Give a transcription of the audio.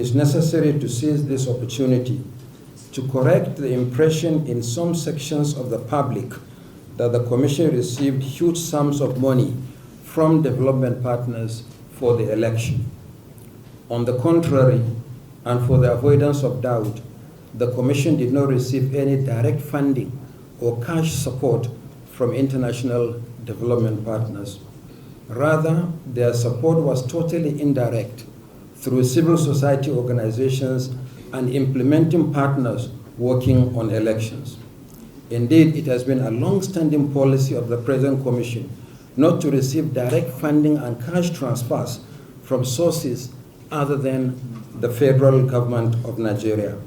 It's necessary to seize this opportunity to correct the impression in some sections of the public that the Commission received huge sums of money from development partners for the election. On the contrary, and for the avoidance of doubt, the Commission did not receive any direct funding or cash support from international development partners. Rather, their support was totally indirect through civil society organizations and implementing partners working on elections. Indeed, it has been a long-standing policy of the present Commission not to receive direct funding and cash transfers from sources other than the federal government of Nigeria.